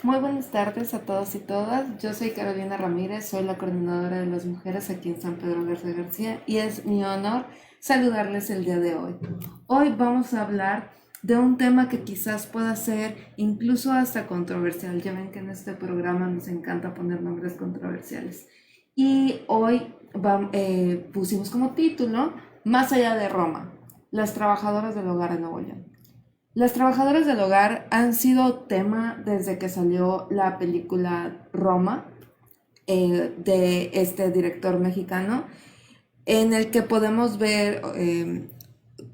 Muy buenas tardes a todos y todas. Yo soy Carolina Ramírez, soy la coordinadora de las mujeres aquí en San Pedro Garza García y es mi honor saludarles el día de hoy. Hoy vamos a hablar de un tema que quizás pueda ser incluso hasta controversial. Ya ven que en este programa nos encanta poner nombres controversiales. Y hoy pusimos como título Más allá de Roma, las trabajadoras del hogar en Nuevo León. Las trabajadoras del hogar han sido tema desde que salió la película Roma de este director mexicano, en el que podemos ver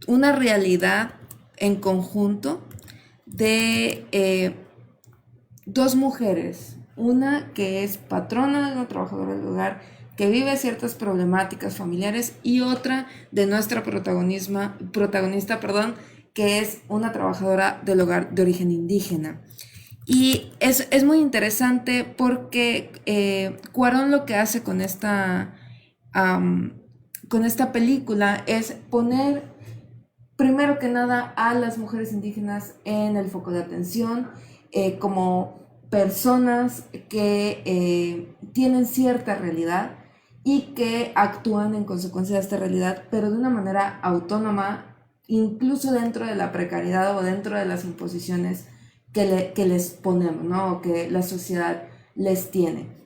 una realidad en conjunto de dos mujeres, una que es patrona de una trabajadora del hogar que vive ciertas problemáticas familiares y otra de nuestra protagonista, que es una trabajadora del hogar de origen indígena. Y es muy interesante porque Cuarón lo que hace con esta película es poner primero que nada a las mujeres indígenas en el foco de atención como personas que tienen cierta realidad y que actúan en consecuencia de esta realidad, pero de una manera autónoma, incluso dentro de la precariedad o dentro de las imposiciones que les ponemos, ¿no? O que la sociedad les tiene.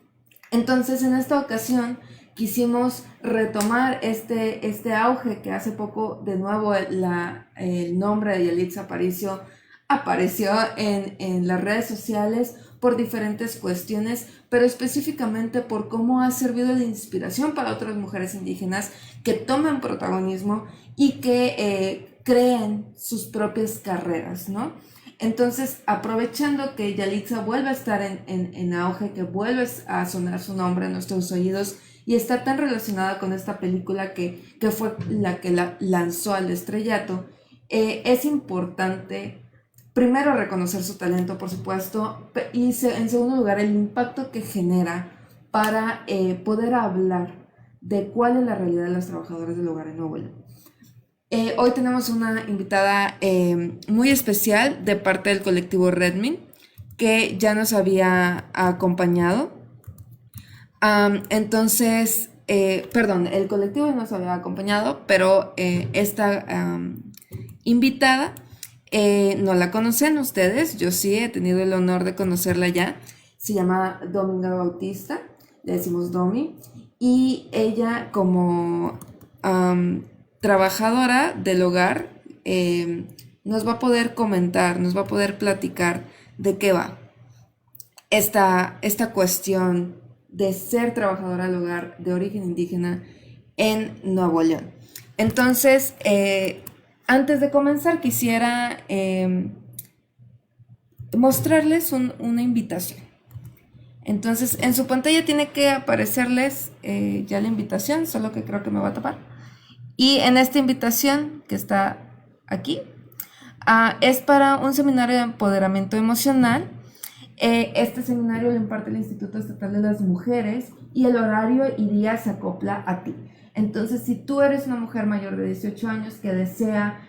Entonces, en esta ocasión quisimos retomar este auge que hace poco de nuevo el nombre de Yalitza Aparicio apareció en las redes sociales por diferentes cuestiones, pero específicamente por cómo ha servido de inspiración para otras mujeres indígenas que tomen protagonismo y que creen sus propias carreras, ¿no? Entonces, aprovechando que Yalitza vuelve a estar en auge, que vuelve a sonar su nombre en nuestros oídos y está tan relacionada con esta película que fue la que la lanzó al estrellato, es importante primero reconocer su talento, por supuesto, y en segundo lugar el impacto que genera para poder hablar de cuál es la realidad de las trabajadoras del hogar en Nuevo León. Hoy tenemos una invitada muy especial de parte del colectivo Redmin, que ya nos había acompañado. Perdón, el colectivo nos había acompañado, pero esta invitada no la conocen ustedes, yo sí he tenido el honor de conocerla ya. Se llama Dominga Bautista, le decimos Domi, y ella como trabajadora del hogar nos va a poder comentar, nos va a poder platicar de qué va esta cuestión de ser trabajadora del hogar de origen indígena en Nuevo León. Entonces, antes de comenzar, quisiera mostrarles una invitación. Entonces, en su pantalla tiene que aparecerles ya la invitación, solo que creo que me va a tapar. Y en esta invitación que está aquí, es para un seminario de empoderamiento emocional. Este seminario lo imparte el Instituto Estatal de las Mujeres y el horario y día se acopla a ti. Entonces, si tú eres una mujer mayor de 18 años que desea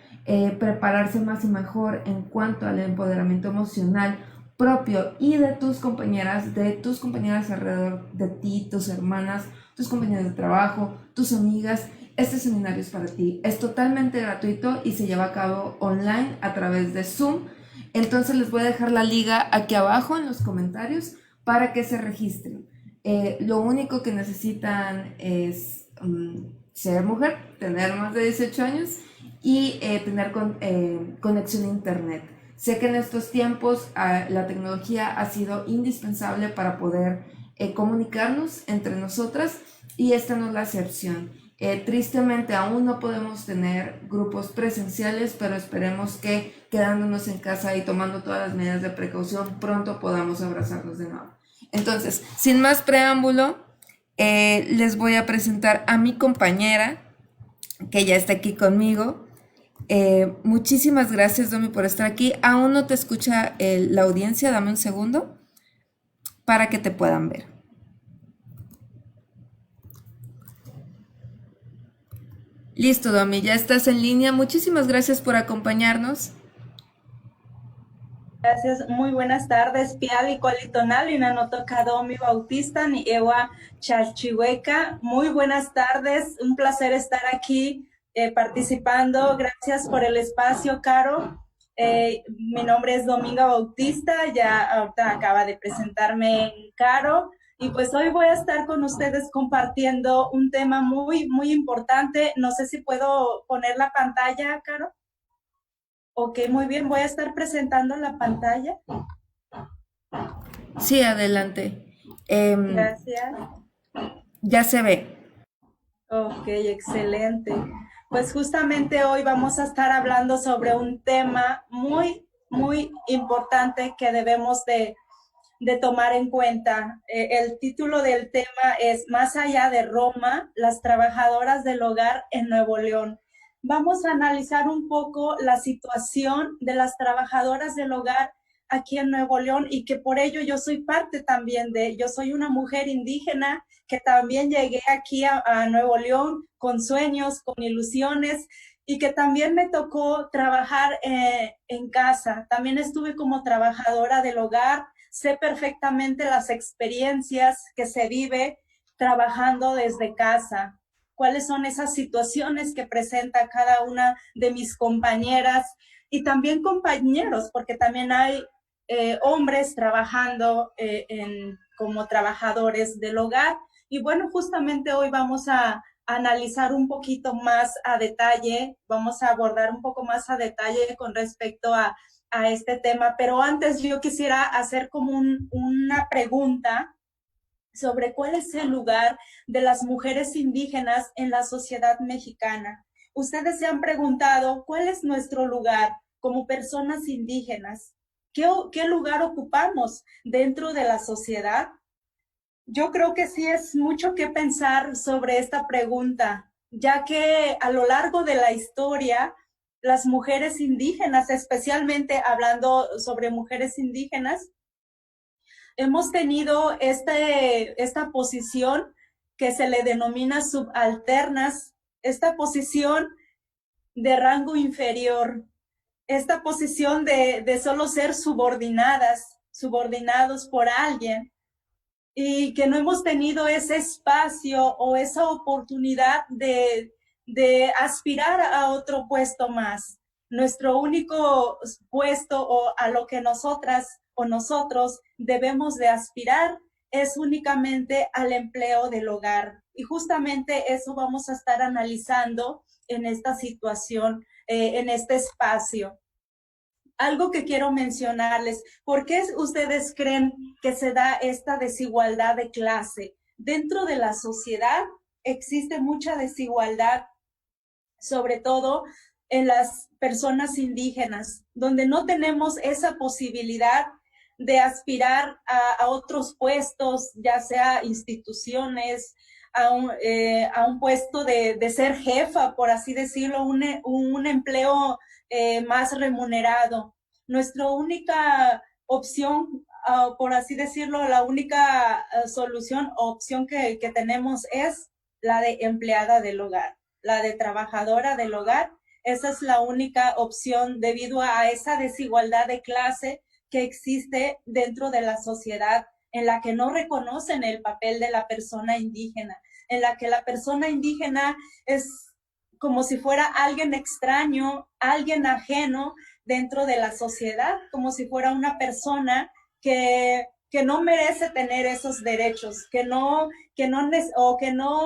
prepararse más y mejor en cuanto al empoderamiento emocional propio y de tus compañeras alrededor de ti, tus hermanas, tus compañeras de trabajo, tus amigas, este seminario es para ti. Es totalmente gratuito y se lleva a cabo online a través de Zoom. Entonces les voy a dejar la liga aquí abajo en los comentarios para que se registren. Lo único que necesitan es ser mujer, tener más de 18 años y tener conexión a internet. Sé que en estos tiempos la tecnología ha sido indispensable para poder comunicarnos entre nosotras y esta no es la excepción. Tristemente aún no podemos tener grupos presenciales, pero esperemos que quedándonos en casa y tomando todas las medidas de precaución pronto podamos abrazarnos de nuevo. Entonces, sin más preámbulo, les voy a presentar a mi compañera que ya está aquí conmigo. Muchísimas gracias, Domi, por estar aquí. Aún no te escucha la audiencia, dame un segundo para que te puedan ver. Listo, Domi, ya estás en línea. Muchísimas gracias por acompañarnos. Gracias, muy buenas tardes. Piali Cualitonal, no tocado mi bautista, ni Ewa Chalchihueca. Muy buenas tardes, un placer estar aquí participando. Gracias por el espacio, Caro. Mi nombre es Dominga Bautista, ya ahorita acaba de presentarme Caro. Y pues hoy voy a estar con ustedes compartiendo un tema muy, muy importante. No sé si puedo poner la pantalla, Caro. Ok, muy bien, voy a estar presentando la pantalla. Sí, adelante. Em, Gracias. ya se ve. Ok, excelente. Pues justamente hoy vamos a estar hablando sobre un tema muy, muy importante que debemos de tomar en cuenta. El título del tema es Más allá de Roma, las trabajadoras del hogar en Nuevo León. Vamos a analizar un poco la situación de las trabajadoras del hogar aquí en Nuevo León y que por ello yo soy parte también yo soy una mujer indígena que también llegué aquí a Nuevo León con sueños, con ilusiones y que también me tocó trabajar en casa. También estuve como trabajadora del hogar, sé perfectamente las experiencias que se vive trabajando desde casa, cuáles son esas situaciones que presenta cada una de mis compañeras y también compañeros, porque también hay hombres trabajando como trabajadores del hogar. Y bueno, justamente hoy vamos a analizar un poquito más a detalle, vamos a abordar un poco más a detalle con respecto a este tema, pero antes yo quisiera hacer como una pregunta sobre cuál es el lugar de las mujeres indígenas en la sociedad mexicana. Ustedes se han preguntado cuál es nuestro lugar como personas indígenas. ¿Qué lugar ocupamos dentro de la sociedad? Yo creo que sí es mucho que pensar sobre esta pregunta, ya que a lo largo de la historia, las mujeres indígenas, especialmente hablando sobre mujeres indígenas, hemos tenido esta posición que se le denomina subalternas, esta posición de rango inferior, esta posición de solo ser subordinadas, subordinados por alguien y que no hemos tenido ese espacio o esa oportunidad de aspirar a otro puesto más. Nuestro único puesto o a lo que nosotras o nosotros debemos de aspirar es únicamente al empleo del hogar. Y justamente eso vamos a estar analizando en esta situación, en este espacio. Algo que quiero mencionarles, ¿por qué ustedes creen que se da esta desigualdad de clase? Dentro de la sociedad existe mucha desigualdad, sobre todo en las personas indígenas, donde no tenemos esa posibilidad de aspirar a otros puestos, ya sea instituciones, a un puesto de ser jefa, por así decirlo, un empleo más remunerado. Nuestra única opción, por así decirlo, la única solución o opción que tenemos es la de empleada del hogar, la de trabajadora del hogar. Esa es la única opción debido a esa desigualdad de clase que existe dentro de la sociedad, en la que no reconocen el papel de la persona indígena, en la que la persona indígena es como si fuera alguien extraño, alguien ajeno dentro de la sociedad, como si fuera una persona que no merece tener esos derechos, que no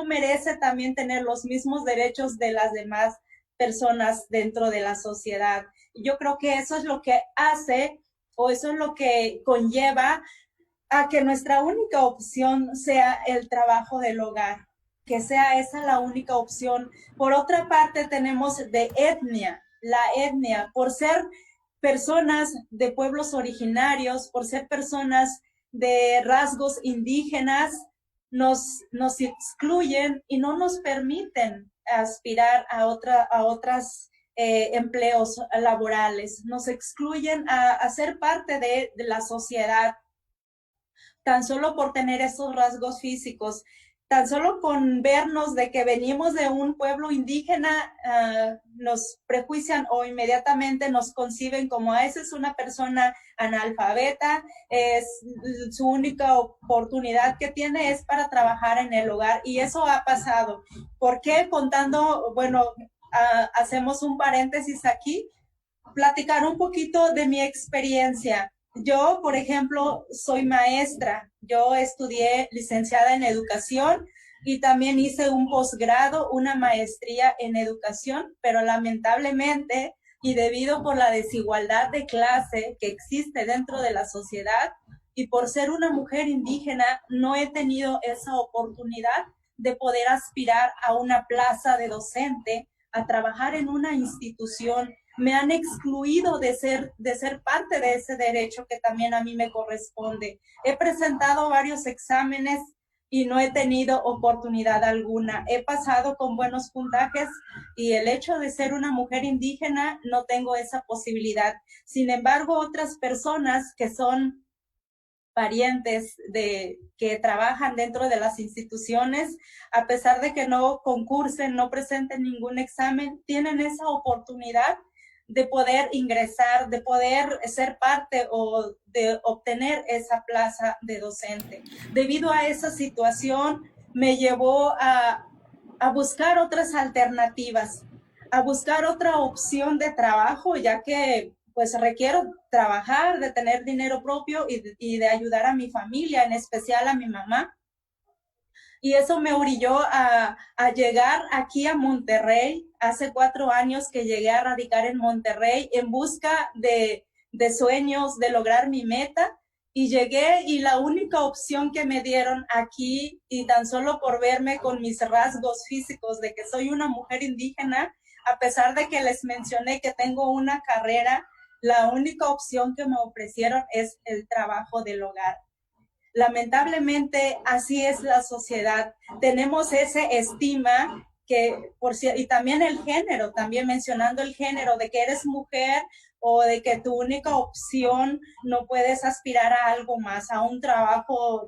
merece también tener los mismos derechos de las demás personas dentro de la sociedad. Yo creo que eso es lo que hace o eso es lo que conlleva a que nuestra única opción sea el trabajo del hogar, que sea esa la única opción. Por otra parte, tenemos de etnia, la etnia, por ser personas de pueblos originarios, por ser personas de rasgos indígenas, nos excluyen y no nos permiten aspirar a otras empleos laborales, nos excluyen a ser parte de la sociedad tan solo por tener esos rasgos físicos. tan solo con vernos de que venimos de un pueblo indígena, nos prejuician o inmediatamente nos conciben como esa es una persona analfabeta, es su única oportunidad que tiene es para trabajar en el hogar, y eso ha pasado. ¿Por qué? Contando, bueno, hacemos un paréntesis aquí, platicar un poquito de mi experiencia. Yo, por ejemplo, soy maestra. Yo estudié licenciada en educación y también hice un posgrado, una maestría en educación, pero lamentablemente y debido por la desigualdad de clase que existe dentro de la sociedad y por ser una mujer indígena, no he tenido esa oportunidad de poder aspirar a una plaza de docente, a trabajar en una institución. Me han excluido de ser parte de ese derecho que también a mí me corresponde. He presentado varios exámenes y no he tenido oportunidad alguna. He pasado con buenos puntajes y el hecho de ser una mujer indígena no tengo esa posibilidad. Sin embargo, otras personas que son parientes de que trabajan dentro de las instituciones, a pesar de que no concursen, no presenten ningún examen, tienen esa oportunidad de poder ingresar, de poder ser parte o de obtener esa plaza de docente. Debido a esa situación, me llevó a buscar otras alternativas, a buscar otra opción de trabajo, ya que pues requiero trabajar, de tener dinero propio y de ayudar a mi familia, en especial a mi mamá. Y eso me orilló a llegar aquí a Monterrey. Hace 4 años que llegué a radicar en Monterrey en busca de sueños, de lograr mi meta. Y llegué y la única opción que me dieron aquí, y tan solo por verme con mis rasgos físicos de que soy una mujer indígena, a pesar de que les mencioné que tengo una carrera, la única opción que me ofrecieron es el trabajo del hogar. Lamentablemente así es la sociedad. Tenemos ese estima que, y también el género, también mencionando el género de que eres mujer o de que tu única opción no puedes aspirar a algo más, a un trabajo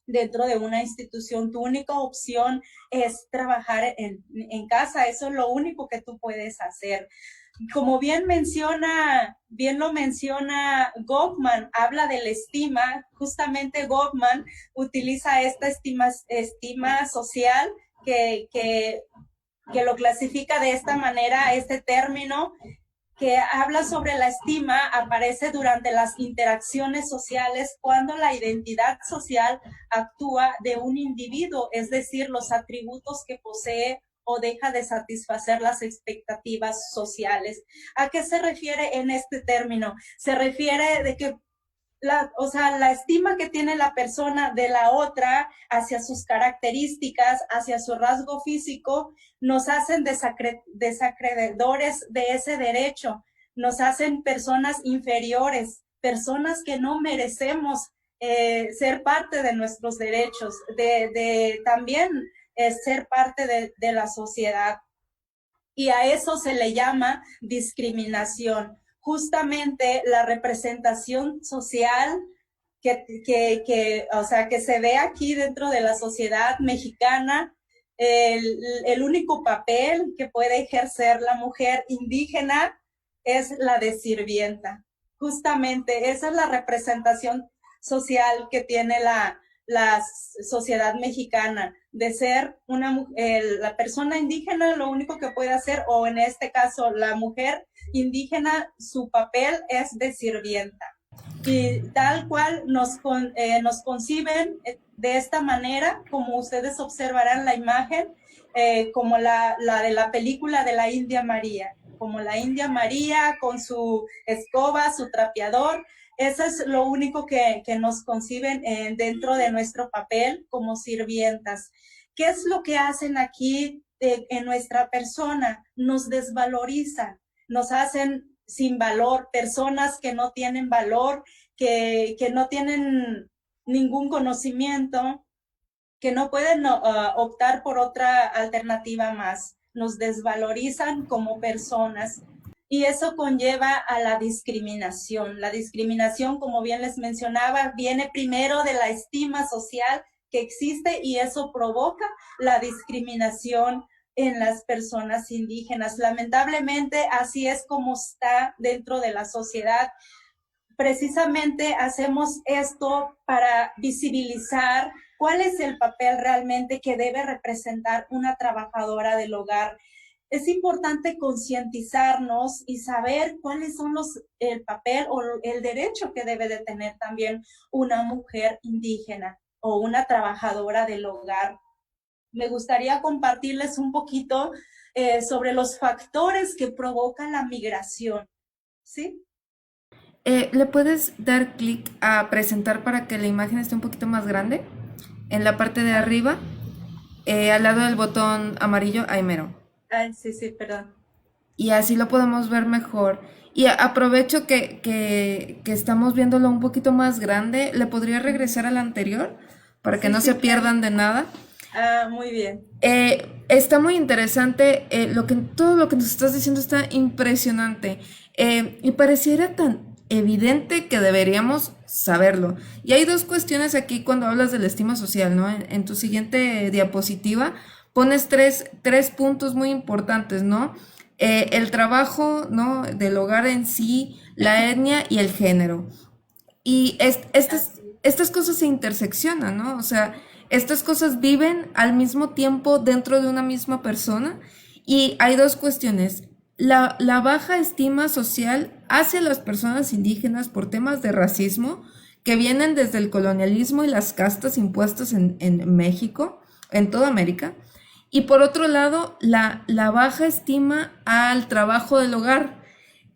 dentro de una institución. Tu única opción es trabajar en casa, eso es lo único que tú puedes hacer. Como bien lo menciona Goffman, habla de la estima. Justamente Goffman utiliza esta estima social que lo clasifica de esta manera, este término que habla sobre la estima, aparece durante las interacciones sociales cuando la identidad social actúa de un individuo, es decir, los atributos que posee o deja de satisfacer las expectativas sociales. ¿A qué se refiere en este término? Se refiere de que la estima que tiene la persona de la otra hacia sus características, hacia su rasgo físico, nos hacen desacreedores de ese derecho, nos hacen personas inferiores, personas que no merecemos ser parte de nuestros derechos, de también ser parte de la sociedad. Y a eso se le llama discriminación. Justamente la representación social que se ve aquí dentro de la sociedad mexicana, el único papel que puede ejercer la mujer indígena es la de sirvienta. Justamente esa es la representación social que tiene la sociedad mexicana, de ser la persona indígena, lo único que puede hacer, o en este caso la mujer indígena, su papel es de sirvienta. Y tal cual nos conciben de esta manera, como ustedes observarán la imagen, como la de la película de la India María, como la India María con su escoba, su trapeador. Eso es lo único que nos conciben dentro de nuestro papel como sirvientas. ¿Qué es lo que hacen aquí en nuestra persona? Nos desvalorizan, nos hacen sin valor, personas que no tienen valor, que no tienen ningún conocimiento, que no pueden optar por otra alternativa más. Nos desvalorizan como personas. Y eso conlleva a la discriminación. La discriminación, como bien les mencionaba, viene primero de la estima social que existe y eso provoca la discriminación en las personas indígenas. Lamentablemente, así es como está dentro de la sociedad. Precisamente hacemos esto para visibilizar cuál es el papel realmente que debe representar una trabajadora del hogar. Es importante concientizarnos y saber cuáles son el papel o el derecho que debe de tener también una mujer indígena o una trabajadora del hogar. Me gustaría compartirles un poquito sobre los factores que provocan la migración, ¿sí? ¿Le puedes dar clic a presentar para que la imagen esté un poquito más grande? En la parte de arriba, al lado del botón amarillo, ahí mero. Sí, perdón. Y así lo podemos ver mejor. Y aprovecho que estamos viéndolo un poquito más grande. ¿Le podría regresar al anterior para que no se pierdan de nada? Muy bien. Está muy interesante, todo lo que nos estás diciendo está impresionante, y pareciera tan evidente que deberíamos saberlo. Y hay dos cuestiones aquí cuando hablas de la estima social, ¿no? En tu siguiente diapositiva pones tres puntos muy importantes, ¿no? El trabajo, ¿no? Del hogar en sí, la etnia y el género. Y estas cosas se interseccionan, ¿no? O sea, estas cosas viven al mismo tiempo dentro de una misma persona y hay dos cuestiones. La baja estima social hacia las personas indígenas por temas de racismo que vienen desde el colonialismo y las castas impuestas en México, en toda América. Y por otro lado, la baja estima al trabajo del hogar,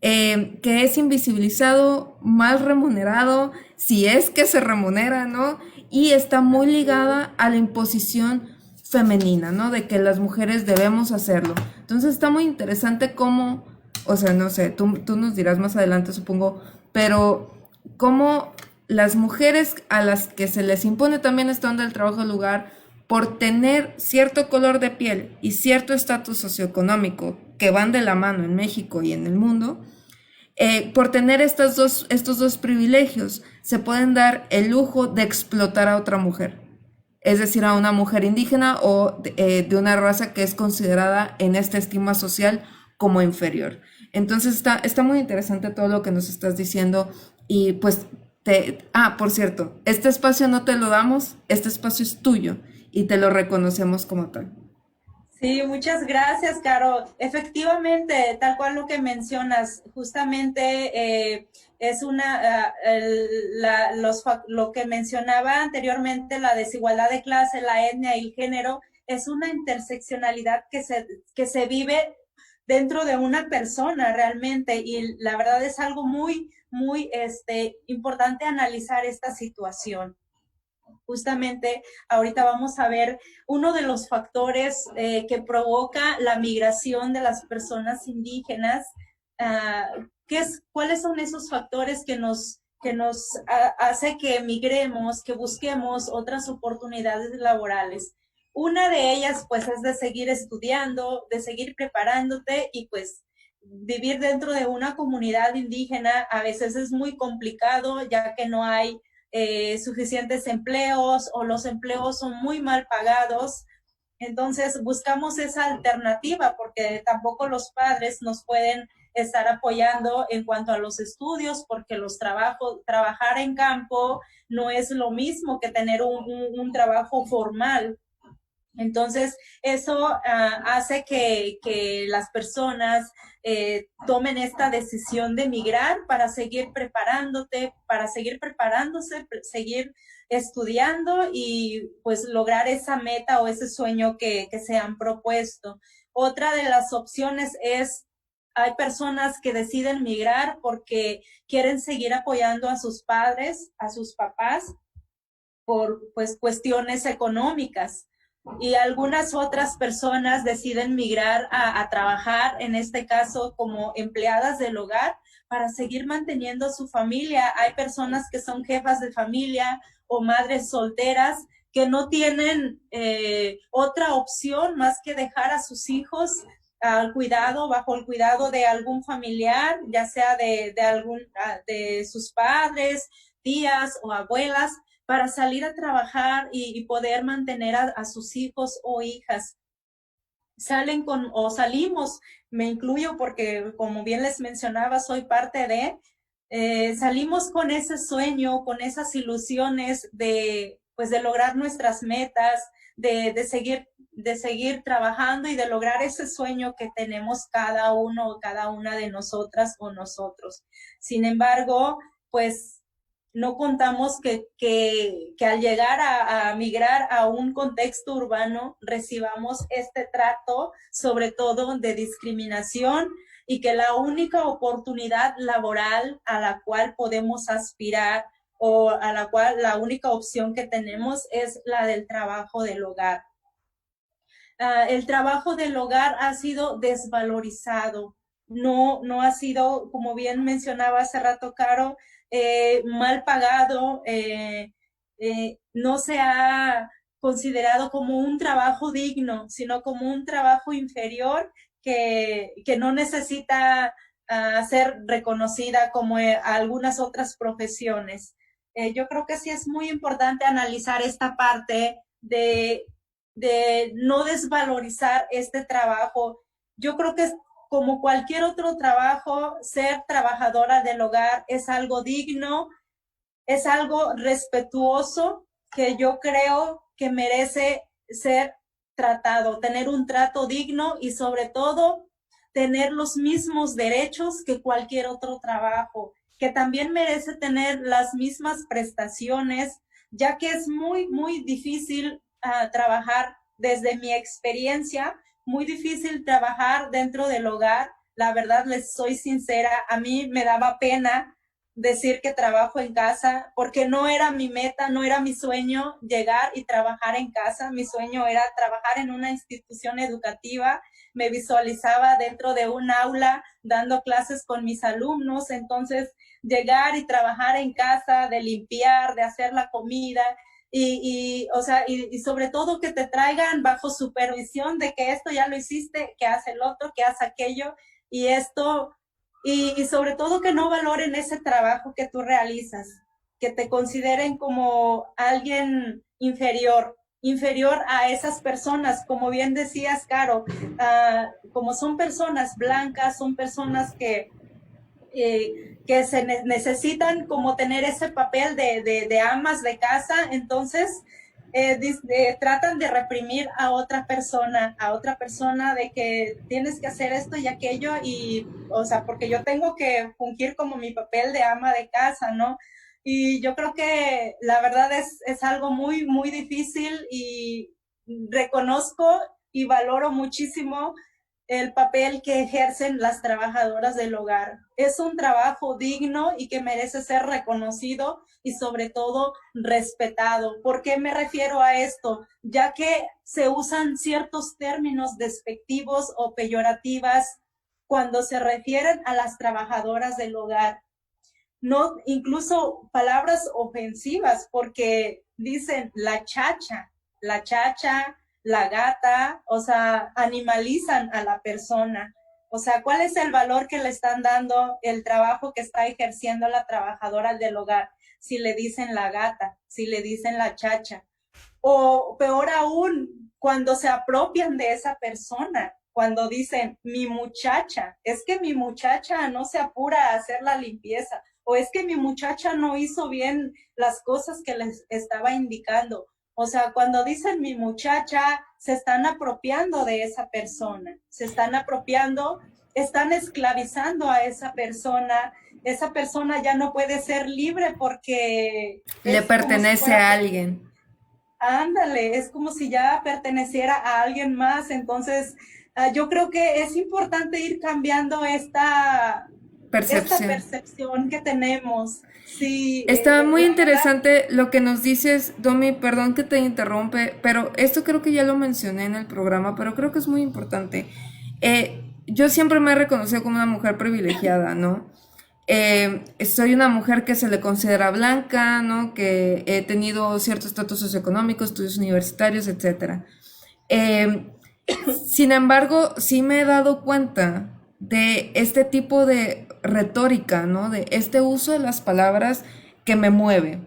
que es invisibilizado, mal remunerado, si es que se remunera, ¿no? Y está muy ligada a la imposición femenina, ¿no? De que las mujeres debemos hacerlo. Entonces está muy interesante cómo, o sea, no sé, tú nos dirás más adelante, supongo, pero cómo las mujeres a las que se les impone también esta onda del trabajo del lugar, por tener cierto color de piel y cierto estatus socioeconómico que van de la mano en México y en el mundo, por tener estos dos privilegios, se pueden dar el lujo de explotar a otra mujer, es decir, a una mujer indígena o de una raza que es considerada en esta estima social como inferior. Entonces está muy interesante todo lo que nos estás diciendo y pues por cierto, este espacio no te lo damos, este espacio es tuyo y te lo reconocemos como tal. Sí, muchas gracias, Caro. Efectivamente, tal cual lo que mencionas, justamente es lo que mencionaba anteriormente, la desigualdad de clase, la etnia y el género, es una interseccionalidad que se vive dentro de una persona realmente y la verdad es algo muy importante analizar esta situación. Justamente ahorita vamos a ver uno de los factores que provoca la migración de las personas indígenas. ¿Cuáles son esos factores que nos hace que emigremos, que busquemos otras oportunidades laborales? Una de ellas, pues, es de seguir estudiando, de seguir preparándote y, pues, vivir dentro de una comunidad indígena a veces es muy complicado, ya que no hay suficientes empleos o los empleos son muy mal pagados. Entonces buscamos esa alternativa porque tampoco los padres nos pueden estar apoyando en cuanto a los estudios porque trabajar en campo no es lo mismo que tener un trabajo formal. Entonces, eso hace que las personas tomen esta decisión de migrar para seguir preparándose, seguir estudiando y pues lograr esa meta o ese sueño que se han propuesto. Otra de las opciones es, hay personas que deciden migrar porque quieren seguir apoyando a sus padres, a sus papás, por pues cuestiones económicas y algunas otras personas deciden migrar a trabajar, en este caso como empleadas del hogar, para seguir manteniendo a su familia. Hay personas que son jefas de familia o madres solteras que no tienen otra opción más que dejar a sus hijos bajo el cuidado de algún familiar, ya sea de sus padres, tías o abuelas, para salir a trabajar y poder mantener a sus hijos o hijas. Salen con, o salimos, me incluyo porque como bien les mencionaba, soy parte de, salimos con ese sueño, con esas ilusiones de, pues, de lograr nuestras metas, de seguir trabajando y de lograr ese sueño que tenemos cada uno o cada una de nosotras o nosotros. Sin embargo, pues no contamos que al llegar a migrar a un contexto urbano recibamos este trato, sobre todo de discriminación, y que la única oportunidad laboral a la cual podemos aspirar o a la cual la única opción que tenemos es la del trabajo del hogar. El trabajo del hogar ha sido desvalorizado, no ha sido, como bien mencionaba hace rato Caro, mal pagado, no se ha considerado como un trabajo digno, sino como un trabajo inferior que no necesita ser reconocida como algunas otras profesiones. Yo creo que sí es muy importante analizar esta parte de no desvalorizar este trabajo. Yo creo que como cualquier otro trabajo, ser trabajadora del hogar es algo digno, es algo respetuoso que yo creo que merece ser tratado, tener un trato digno y sobre todo tener los mismos derechos que cualquier otro trabajo, que también merece tener las mismas prestaciones, ya que es muy difícil trabajar desde mi experiencia, muy difícil trabajar dentro del hogar. La verdad, les soy sincera, a mí me daba pena decir que trabajo en casa, porque no era mi meta, no era mi sueño llegar y trabajar en casa. Mi sueño era trabajar en una institución educativa. Me visualizaba dentro de un aula dando clases con mis alumnos. Entonces, llegar y trabajar en casa, de limpiar, de hacer la comida, o sea, y sobre todo que te traigan bajo supervisión de que esto ya lo hiciste, que hace el otro, que hace aquello, y esto, y sobre todo que no valoren ese trabajo que tú realizas, que te consideren como alguien inferior a esas personas, como bien decías, Caro, como son personas blancas, son personas que se necesitan como tener ese papel de amas de casa, entonces tratan de reprimir a otra persona de que tienes que hacer esto y aquello, y, o sea, porque yo tengo que fungir como mi papel de ama de casa, ¿no? Y yo creo que la verdad es algo muy difícil, y reconozco y valoro muchísimo el papel que ejercen las trabajadoras del hogar. Es un trabajo digno y que merece ser reconocido y sobre todo respetado. ¿Por qué me refiero a esto? Ya que se usan ciertos términos despectivos o peyorativas cuando se refieren a las trabajadoras del hogar. No, incluso palabras ofensivas, porque dicen la chacha, la gata, o sea, animalizan a la persona. O sea, ¿cuál es el valor que le están dando el trabajo que está ejerciendo la trabajadora del hogar? Si le dicen la gata, si le dicen la chacha, o peor aún, cuando se apropian de esa persona, cuando dicen mi muchacha, es que mi muchacha no se apura a hacer la limpieza, o es que mi muchacha no hizo bien las cosas que les estaba indicando. O sea, cuando dicen mi muchacha, se están apropiando de esa persona, se están apropiando, están esclavizando a esa persona ya no puede ser libre porque Le es como si pertenece fuera, a alguien. ándale, es como si ya perteneciera a alguien más. Entonces, yo creo que es importante ir cambiando esta Percepción. percepción que tenemos. Sí, Está muy la verdad. interesante lo que nos dices, Domi, perdón que te interrumpe, pero esto creo que ya lo mencioné en el programa, pero creo que es muy importante. Yo siempre me he reconocido como una mujer privilegiada, ¿no? Soy una mujer que se le considera blanca, ¿no? Que he tenido cierto estatus socioeconómico, estudios universitarios, etcétera. Eh, Sin embargo, sí me he dado cuenta de este tipo de retórica, ¿no? De este uso de las palabras que me mueve.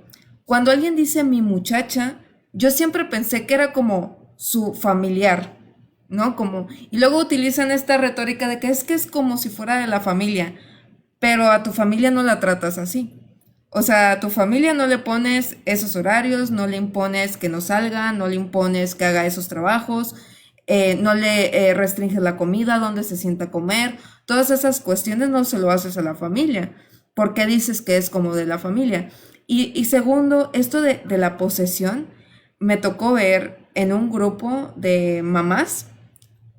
Cuando alguien dice mi muchacha, yo siempre pensé que era como su familiar, ¿no? Como, y luego utilizan esta retórica de que es como si fuera de la familia, pero a tu familia no la tratas así. O sea, a tu familia no le pones esos horarios, no le impones que no salga, no le impones que haga esos trabajos, no le restringes la comida, dónde se sienta a comer, todas esas cuestiones no se lo haces a la familia. ¿Por qué dices que es como de la familia? Y segundo, esto de la posesión, me tocó ver en un grupo de mamás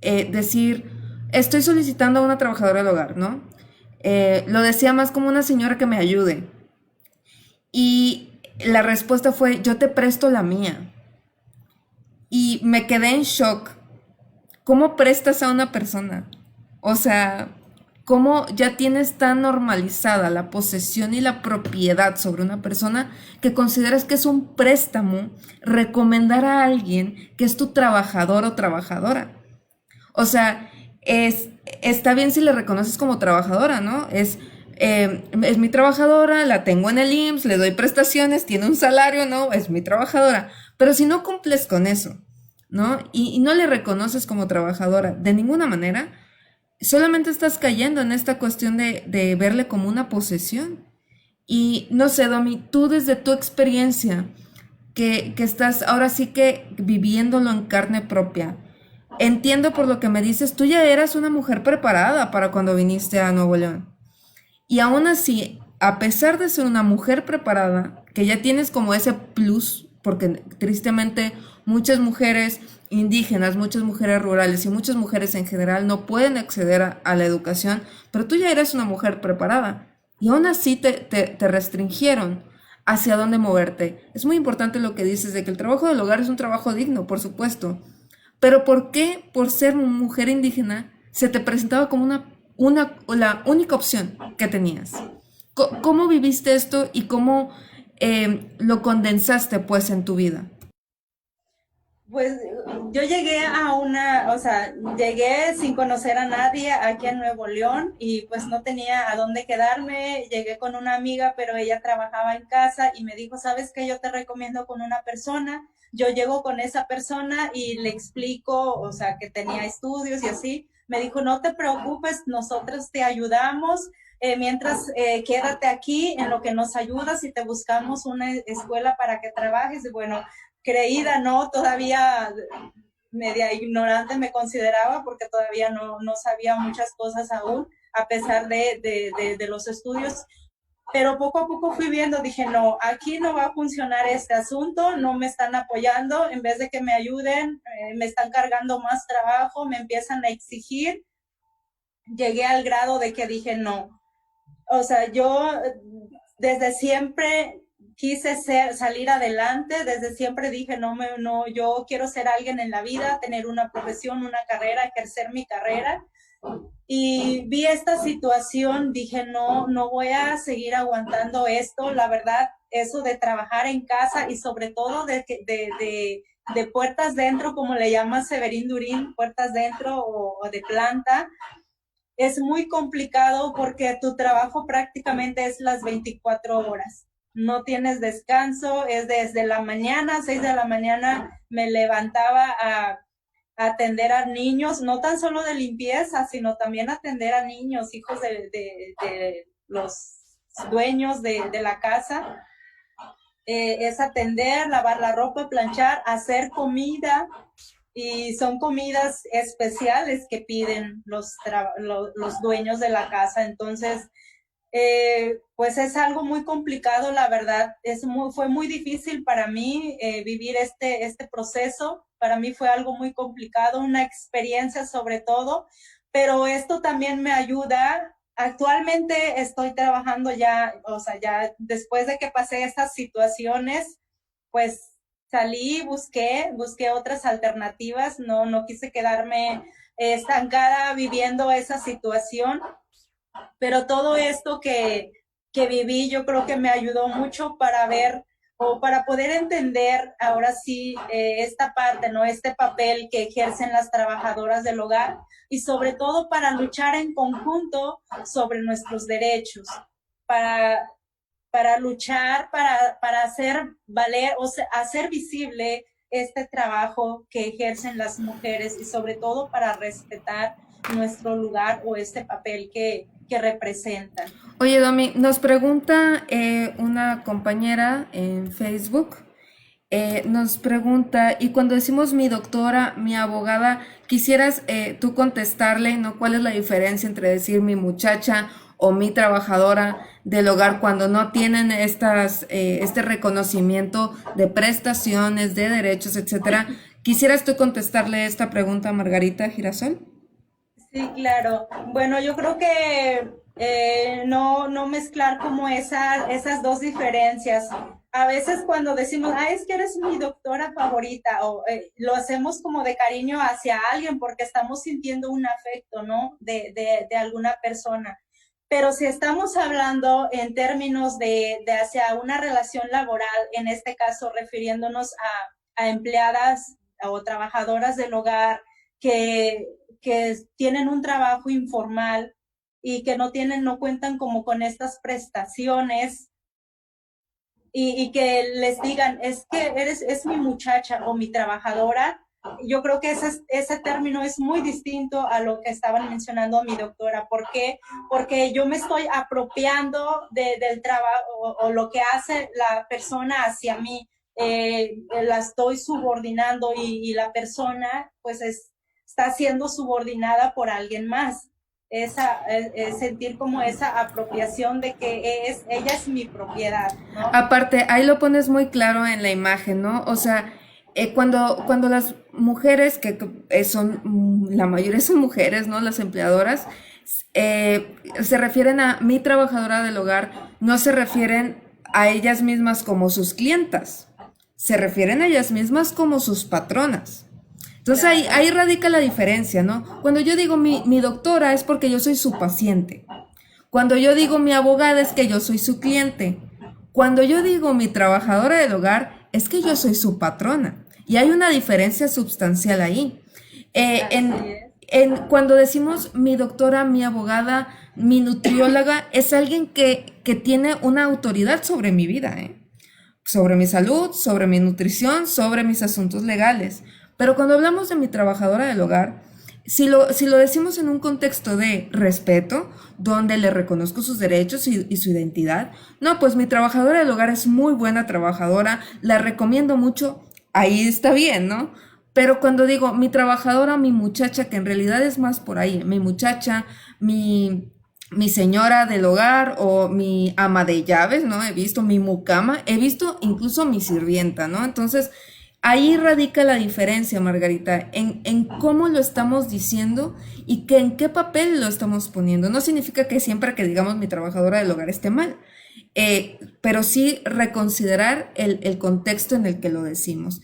decir, estoy solicitando a una trabajadora del hogar, ¿no? Lo decía más como una señora que me ayude. Y la respuesta fue, yo te presto la mía. Y me quedé en shock. ¿Cómo prestas a una persona? O sea, ¿cómo ya tienes tan normalizada la posesión y la propiedad sobre una persona que consideras que es un préstamo recomendar a alguien que es tu trabajador o trabajadora? O sea, está bien si le reconoces como trabajadora, ¿no? Es mi trabajadora, la tengo en el IMSS, le doy prestaciones, tiene un salario, ¿no? Es mi trabajadora. Pero si no cumples con eso, ¿no? Y no le reconoces como trabajadora de ninguna manera, solamente estás cayendo en esta cuestión de verle como una posesión. Y no sé, Domi, tú desde tu experiencia, que estás ahora sí que viviéndolo en carne propia, entiendo por lo que me dices, tú ya eras una mujer preparada para cuando viniste a Nuevo León. Y aún así, a pesar de ser una mujer preparada, que ya tienes como ese plus, porque tristemente muchas mujeres indígenas, muchas mujeres rurales y muchas mujeres en general no pueden acceder a la educación, pero tú ya eres una mujer preparada y aún así te restringieron hacia dónde moverte. Es muy importante lo que dices de que el trabajo del hogar es un trabajo digno, por supuesto, pero ¿por qué por ser mujer indígena se te presentaba como la única opción que tenías? ¿Cómo viviste esto y cómo lo condensaste pues en tu vida? Pues yo llegué o sea, llegué sin conocer a nadie aquí en Nuevo León y pues no tenía a dónde quedarme. Llegué con una amiga, pero ella trabajaba en casa y me dijo, ¿sabes qué? Yo te recomiendo con una persona. Yo llego con esa persona y le explico, o sea, que tenía estudios y así. Me dijo, no te preocupes, nosotros te ayudamos. Mientras quédate aquí en lo que nos ayudas y te buscamos una escuela para que trabajes. Y bueno, creída, ¿no? Todavía media ignorante me consideraba porque todavía no sabía muchas cosas aún, a pesar de los estudios. Pero poco a poco fui viendo, dije, no, aquí no va a funcionar este asunto, no me están apoyando, en vez de que me ayuden, me están cargando más trabajo, me empiezan a exigir. Llegué al grado de que dije, no, o sea, yo desde siempre quise salir adelante, desde siempre dije, no, yo quiero ser alguien en la vida, tener una profesión, una carrera, ejercer mi carrera. Y vi esta situación, dije, no voy a seguir aguantando esto, la verdad, eso de trabajar en casa y sobre todo de puertas dentro, como le llama Severín Durín, puertas dentro o de planta, es muy complicado porque tu trabajo prácticamente es las 24 horas. No tienes descanso, es desde la mañana, 6 de la mañana me levantaba a atender a niños, no tan solo de limpieza, sino también atender a niños, hijos de los dueños de la casa. Es atender, lavar la ropa, planchar, hacer comida, y son comidas especiales que piden los dueños de la casa. Entonces, pues es algo muy complicado, la verdad. Fue muy difícil para mí vivir este proceso. Para mí fue algo muy complicado, una experiencia sobre todo, pero esto también me ayuda. Actualmente estoy trabajando ya, o sea, ya después de que pasé estas situaciones, pues salí, busqué otras alternativas, no quise quedarme estancada viviendo esa situación, pero todo esto que viví yo creo que me ayudó mucho para ver o para poder entender ahora sí esta parte, ¿no? Este papel que ejercen las trabajadoras del hogar y sobre todo para luchar en conjunto sobre nuestros derechos, para para luchar, para hacer valer o sea, hacer visible este trabajo que ejercen las mujeres y sobre todo para respetar nuestro lugar o este papel que representan. Oye, Domi, nos pregunta una compañera en Facebook, nos pregunta, y cuando decimos mi doctora, mi abogada, quisieras tú contestarle, ¿no? ¿Cuál es la diferencia entre decir mi muchacha o mi trabajadora del hogar cuando no tienen este reconocimiento de prestaciones, de derechos, etcétera? ¿Quisieras tú contestarle esta pregunta a Margarita Girasol? Sí, claro. Bueno, yo creo que no mezclar como esas dos diferencias. A veces cuando decimos, ah, es que eres mi doctora favorita, o lo hacemos como de cariño hacia alguien porque estamos sintiendo un afecto, ¿no? De alguna persona. Pero si estamos hablando en términos de hacia una relación laboral, en este caso refiriéndonos a empleadas o trabajadoras del hogar que tienen un trabajo informal y que no cuentan como con estas prestaciones y que les digan, es que es mi muchacha o mi trabajadora. Yo creo que ese término es muy distinto a lo que estaban mencionando mi doctora. ¿Por qué? Porque yo me estoy apropiando del trabajo o lo que hace la persona hacia mí. La estoy subordinando y la persona pues está siendo subordinada por alguien más. Sentir como esa apropiación de que ella es mi propiedad, ¿no? Aparte, ahí lo pones muy claro en la imagen, ¿no? O sea, cuando las mujeres, que son, la mayoría son mujeres, ¿no? Las empleadoras, se refieren a mi trabajadora del hogar, no se refieren a ellas mismas como sus clientas, se refieren a ellas mismas como sus patronas. Entonces ahí radica la diferencia, ¿no? Cuando yo digo mi doctora es porque yo soy su paciente. Cuando yo digo mi abogada es que yo soy su cliente. Cuando yo digo mi trabajadora del hogar es que yo soy su patrona. Y hay una diferencia sustancial ahí. Cuando decimos mi doctora, mi abogada, mi nutrióloga, es alguien que tiene una autoridad sobre mi vida, ¿eh? Sobre mi salud, sobre mi nutrición, sobre mis asuntos legales. Pero cuando hablamos de mi trabajadora del hogar, si lo decimos en un contexto de respeto, donde le reconozco sus derechos y su identidad, no, pues mi trabajadora del hogar es muy buena trabajadora, la recomiendo mucho, ahí está bien, ¿no? Pero cuando digo mi trabajadora, mi muchacha, que en realidad es más por ahí, mi muchacha, mi señora del hogar o mi ama de llaves, ¿no? He visto mi mucama, he visto incluso mi sirvienta, ¿no? Entonces, ahí radica la diferencia, Margarita, en cómo lo estamos diciendo y que en qué papel lo estamos poniendo. No significa que siempre que digamos mi trabajadora del hogar esté mal, pero sí reconsiderar el contexto en el que lo decimos.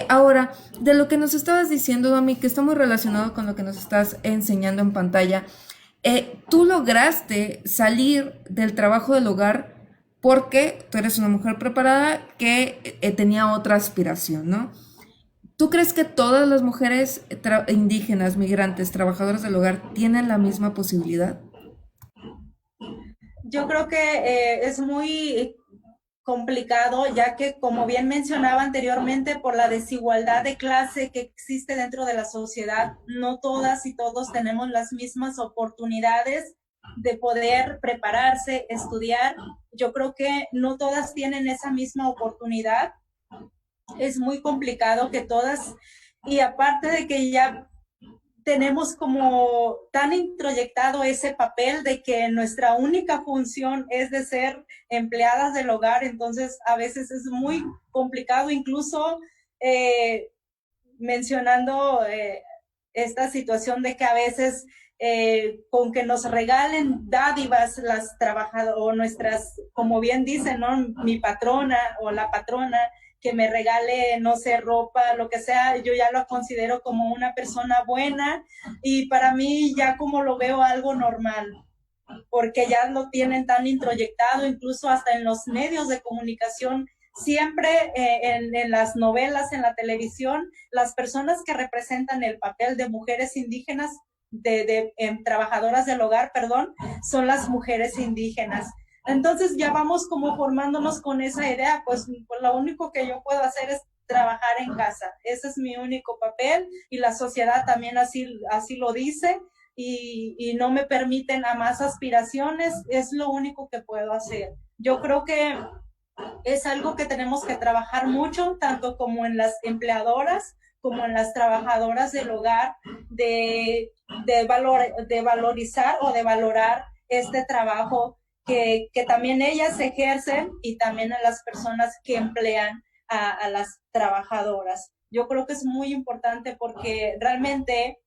Ahora, de lo que nos estabas diciendo, Domi, que está muy relacionado con lo que nos estás enseñando en pantalla, tú lograste salir del trabajo del hogar porque tú eres una mujer preparada que tenía otra aspiración, ¿no? ¿Tú crees que todas las mujeres indígenas, migrantes, trabajadoras del hogar tienen la misma posibilidad? Yo creo que es muy complicado, ya que, como bien mencionaba anteriormente, por la desigualdad de clase que existe dentro de la sociedad, no todas y todos tenemos las mismas oportunidades de poder prepararse, estudiar. Yo creo que no todas tienen esa misma oportunidad. Es muy complicado que todas, y aparte de que ya tenemos como tan introyectado ese papel de que nuestra única función es de ser empleadas del hogar, entonces a veces es muy complicado, incluso mencionando esta situación de que a veces con que nos regalen dádivas las trabajadoras o nuestras, como bien dicen, ¿no? Mi patrona o la patrona, que me regale, no sé, ropa, lo que sea, yo ya lo considero como una persona buena y para mí ya como lo veo algo normal, porque ya lo tienen tan introyectado, incluso hasta en los medios de comunicación, siempre en las novelas, en la televisión, las personas que representan el papel de mujeres indígenas, trabajadoras del hogar, perdón, son las mujeres indígenas. Entonces ya vamos como formándonos con esa idea, pues lo único que yo puedo hacer es trabajar en casa. Ese es mi único papel y la sociedad también así lo dice y no me permiten a más aspiraciones, es lo único que puedo hacer. Yo creo que es algo que tenemos que trabajar mucho, tanto como en las empleadoras, como en las trabajadoras del hogar, de valorizar o de valorar este trabajo que también ellas ejercen y también a las personas que emplean a las trabajadoras. Yo creo que es muy importante porque realmente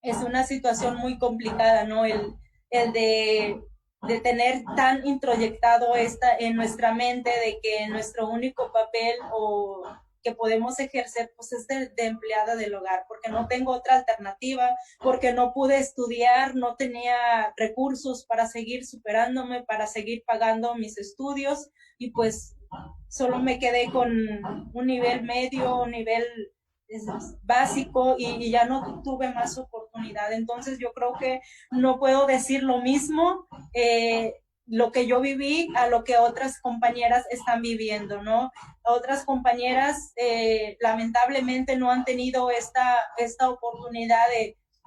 es una situación muy complicada, ¿no? El de tener tan introyectado esta en nuestra mente de que nuestro único papel o que podemos ejercer pues es de empleada del hogar, porque no tengo otra alternativa, porque no pude estudiar, no tenía recursos para seguir superándome, para seguir pagando mis estudios y pues solo me quedé con un nivel medio, un nivel es básico y ya no tuve más oportunidad. Entonces yo creo que no puedo decir lo mismo, lo que yo viví a lo que otras compañeras están viviendo, ¿no? Otras compañeras lamentablemente no han tenido esta oportunidad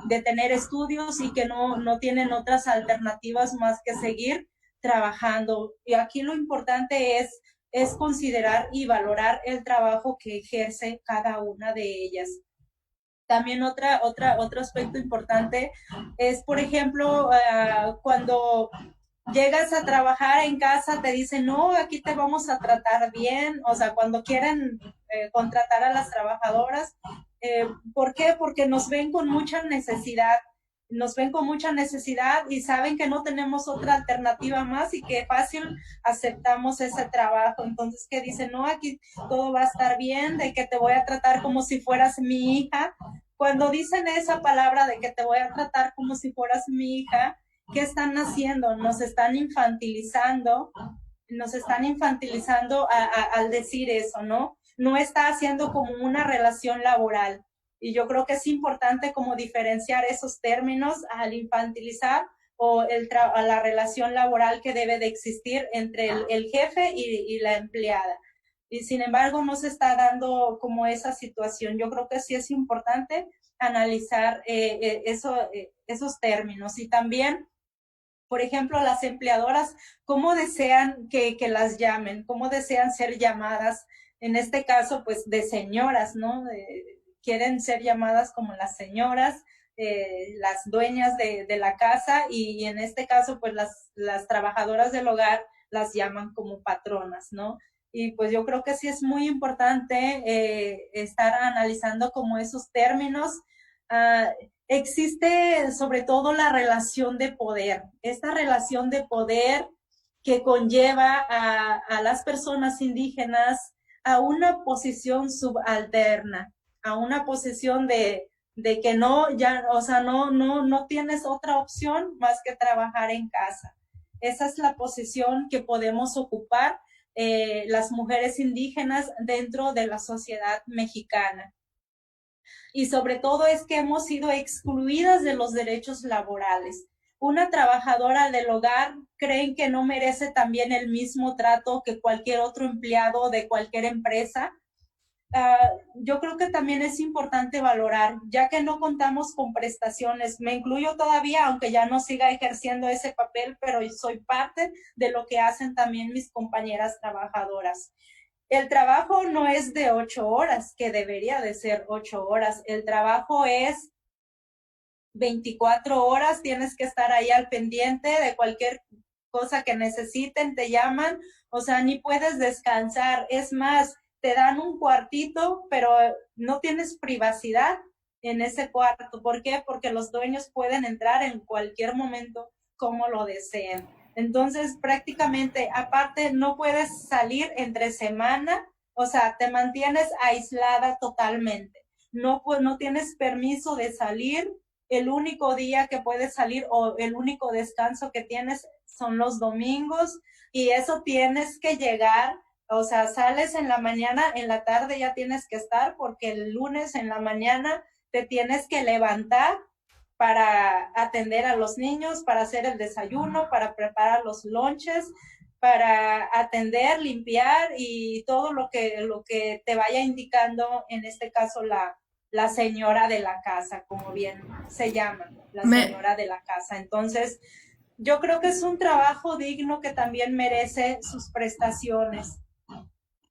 de tener estudios y que no tienen otras alternativas más que seguir trabajando. Y aquí lo importante es considerar y valorar el trabajo que ejerce cada una de ellas. También otro aspecto importante es, por ejemplo, cuando llegas a trabajar en casa, te dicen, no, aquí te vamos a tratar bien, o sea, cuando quieren contratar a las trabajadoras, ¿por qué? Porque nos ven con mucha necesidad y saben que no tenemos otra alternativa más y que fácil aceptamos ese trabajo. Entonces, que dicen, no, aquí todo va a estar bien, de que te voy a tratar como si fueras mi hija. Cuando dicen esa palabra de que te voy a tratar como si fueras mi hija, ¿qué están haciendo? Nos están infantilizando al decir eso, ¿no? No está haciendo como una relación laboral. Y yo creo que es importante como diferenciar esos términos al infantilizar o a la relación laboral que debe de existir entre el jefe y la empleada. Y sin embargo, no se está dando como esa situación. Yo creo que sí es importante analizar esos términos y también por ejemplo, las empleadoras, ¿cómo desean que las llamen? ¿Cómo desean ser llamadas? En este caso, pues de señoras, ¿no? Quieren ser llamadas como las señoras, las dueñas de la casa y en este caso, pues las trabajadoras del hogar las llaman como patronas, ¿no? Y pues yo creo que sí es muy importante estar analizando como esos términos. Existe sobre todo la relación de poder, esta relación de poder que conlleva a las personas indígenas a una posición subalterna, a una posición de que no, ya, o sea, no tienes otra opción más que trabajar en casa. Esa es la posición que podemos ocupar las mujeres indígenas dentro de la sociedad mexicana y sobre todo es que hemos sido excluidas de los derechos laborales. Una trabajadora del hogar creen que no merece también el mismo trato que cualquier otro empleado de cualquier empresa. Yo creo que también es importante valorar, ya que no contamos con prestaciones, me incluyo todavía, aunque ya no siga ejerciendo ese papel, pero soy parte de lo que hacen también mis compañeras trabajadoras. El trabajo no es de 8 horas, que debería de ser 8 horas. El trabajo es 24 horas, tienes que estar ahí al pendiente de cualquier cosa que necesiten, te llaman, o sea, ni puedes descansar. Es más, te dan un cuartito, pero no tienes privacidad en ese cuarto. ¿Por qué? Porque los dueños pueden entrar en cualquier momento como lo deseen. Entonces, prácticamente, aparte, no puedes salir entre semana, o sea, te mantienes aislada totalmente. No tienes permiso de salir. El único día que puedes salir o el único descanso que tienes son los domingos y eso tienes que llegar, o sea, sales en la mañana, en la tarde ya tienes que estar porque el lunes en la mañana te tienes que levantar para atender a los niños, para hacer el desayuno, para preparar los lonches, para atender, limpiar y todo lo que te vaya indicando, en este caso la señora de la casa, como bien se llama, la señora de la casa. Entonces, yo creo que es un trabajo digno que también merece sus prestaciones.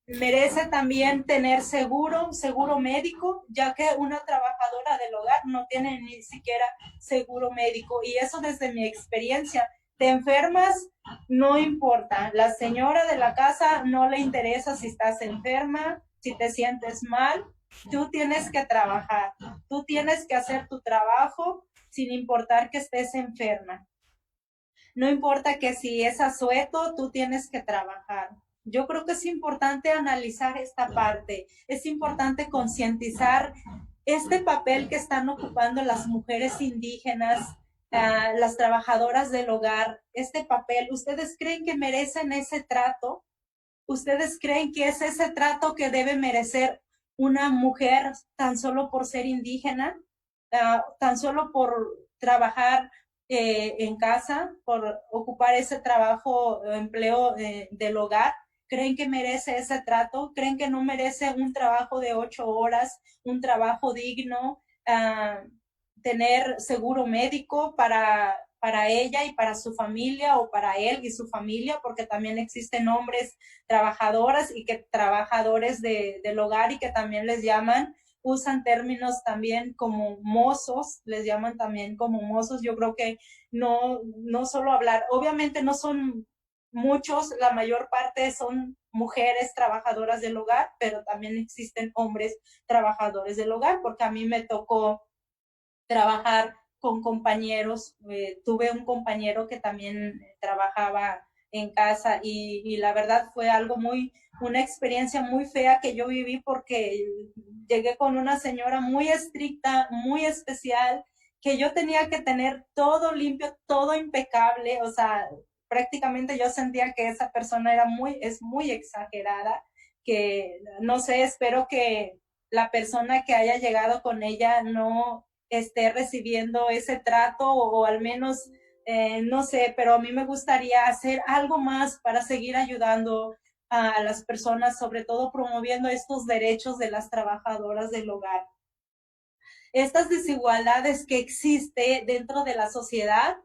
Merece también tener seguro médico, ya que una trabajadora del hogar no tiene ni siquiera seguro médico. Y eso desde mi experiencia. Te enfermas, no importa. La señora de la casa no le interesa si estás enferma, si te sientes mal. Tú tienes que trabajar. Tú tienes que hacer tu trabajo sin importar que estés enferma. No importa que si es asueto, tú tienes que trabajar. Yo creo que es importante analizar esta parte, es importante concientizar este papel que están ocupando las mujeres indígenas, las trabajadoras del hogar, este papel. ¿Ustedes creen que merecen ese trato? ¿Ustedes creen que es ese trato que debe merecer una mujer tan solo por ser indígena, tan solo por trabajar en casa, por ocupar ese trabajo, empleo del hogar? ¿Creen que merece ese trato? ¿Creen que no merece un trabajo de 8 horas, un trabajo digno, tener seguro médico para ella y para su familia, o para él y su familia? Porque también existen hombres trabajadoras y que trabajadores del hogar, y que también les llaman, usan términos también como mozos, les llaman también como mozos. Yo creo que no solo hablar, obviamente no son muchos, la mayor parte son mujeres trabajadoras del hogar, pero también existen hombres trabajadores del hogar, porque a mí me tocó trabajar con compañeros. Tuve un compañero que también trabajaba en casa, y la verdad fue una experiencia muy fea que yo viví, porque llegué con una señora muy estricta, muy especial, que yo tenía que tener todo limpio, todo impecable. O sea, prácticamente yo sentía que esa persona es muy exagerada, que no sé, espero que la persona que haya llegado con ella no esté recibiendo ese trato, o al menos, no sé, pero a mí me gustaría hacer algo más para seguir ayudando a las personas, sobre todo promoviendo estos derechos de las trabajadoras del hogar. Estas desigualdades que existe dentro de la sociedad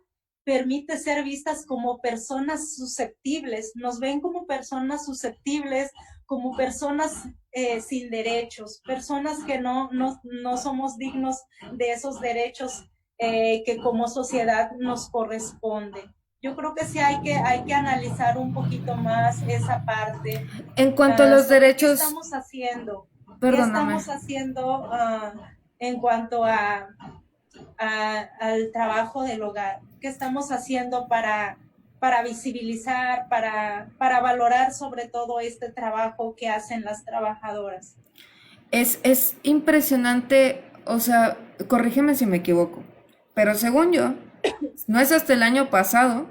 permite ser vistas como personas susceptibles. Nos ven como personas susceptibles, como personas sin derechos, personas que no somos dignos de esos derechos que como sociedad nos corresponde. Yo creo que sí hay que analizar un poquito más esa parte. En cuanto a los derechos... ¿Qué estamos haciendo? Perdóname. ¿Qué estamos haciendo en cuanto al trabajo del hogar? ¿Qué estamos haciendo para visibilizar, para valorar sobre todo este trabajo que hacen las trabajadoras? Es impresionante, o sea, corrígeme si me equivoco, pero según yo, no es hasta el año pasado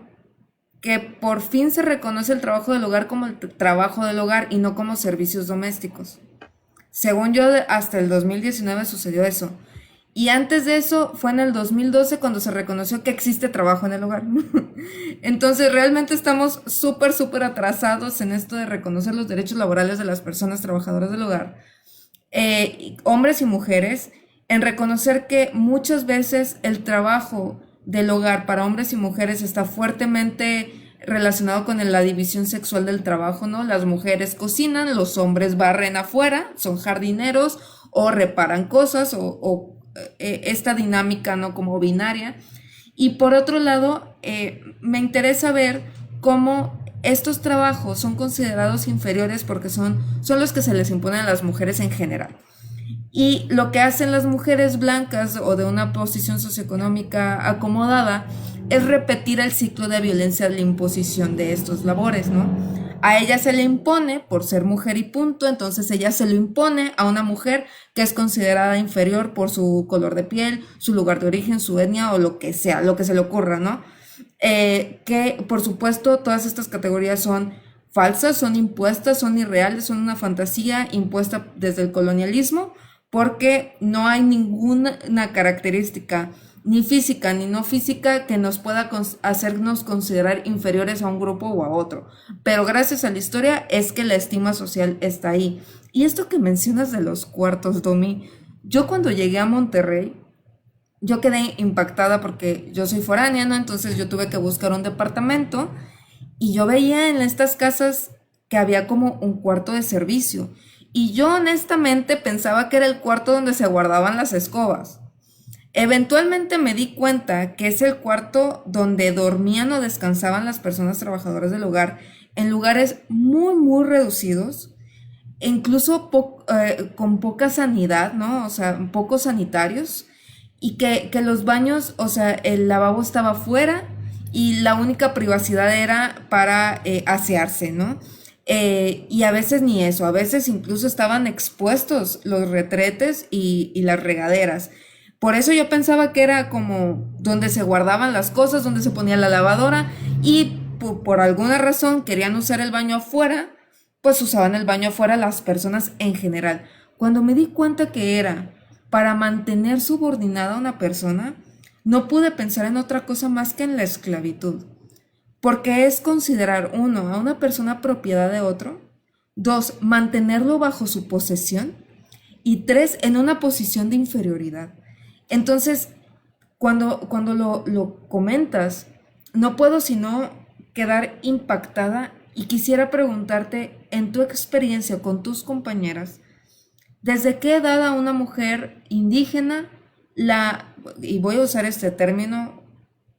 que por fin se reconoce el trabajo del hogar como el trabajo del hogar y no como servicios domésticos. Según yo, hasta el 2019 sucedió eso. Y antes de eso fue en el 2012 cuando se reconoció que existe trabajo en el hogar. Entonces realmente estamos súper atrasados en esto de reconocer los derechos laborales de las personas trabajadoras del hogar, hombres y mujeres, en reconocer que muchas veces el trabajo del hogar para hombres y mujeres está fuertemente relacionado con la división sexual del trabajo, ¿no? Las mujeres cocinan, los hombres barren afuera, son jardineros o reparan cosas, o esta dinámica, ¿no? Como binaria. Y por otro lado, me interesa ver cómo estos trabajos son considerados inferiores porque son los que se les imponen a las mujeres en general. Y lo que hacen las mujeres blancas o de una posición socioeconómica acomodada es repetir el ciclo de violencia de la imposición de estos labores, ¿no? A ella se le impone por ser mujer y punto, entonces ella se lo impone a una mujer que es considerada inferior por su color de piel, su lugar de origen, su etnia o lo que sea, lo que se le ocurra, ¿no? Que por supuesto todas estas categorías son falsas, son impuestas, son irreales, son una fantasía impuesta desde el colonialismo, porque no hay ninguna característica ni física ni no física, que nos pueda hacernos considerar inferiores a un grupo o a otro. Pero gracias a la historia es que la estima social está ahí. Y esto que mencionas de los cuartos, Domi, yo cuando llegué a Monterrey, yo quedé impactada porque yo soy foránea, ¿no? Entonces yo tuve que buscar un departamento y yo veía en estas casas que había como un cuarto de servicio. Y yo honestamente pensaba que era el cuarto donde se guardaban las escobas. Eventualmente me di cuenta que es el cuarto donde dormían o descansaban las personas trabajadoras del hogar en lugares muy, muy reducidos, e incluso con poca sanidad, ¿no? O sea, pocos sanitarios, y que los baños, o sea, el lavabo estaba fuera y la única privacidad era para asearse, ¿no? Y a veces ni eso, a veces incluso estaban expuestos los retretes y las regaderas. Por eso yo pensaba que era como donde se guardaban las cosas, donde se ponía la lavadora y por alguna razón querían usar el baño afuera, pues usaban el baño afuera las personas en general. Cuando me di cuenta que era para mantener subordinada a una persona, no pude pensar en otra cosa más que en la esclavitud. Porque es considerar, uno, a una persona propiedad de otro, dos, mantenerlo bajo su posesión y tres, en una posición de inferioridad. Entonces, cuando lo comentas, no puedo sino quedar impactada y quisiera preguntarte, en tu experiencia con tus compañeras, ¿desde qué edad a una mujer indígena y voy a usar este término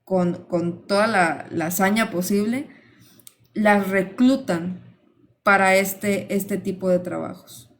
con toda la hazaña posible, la reclutan para este tipo de trabajos?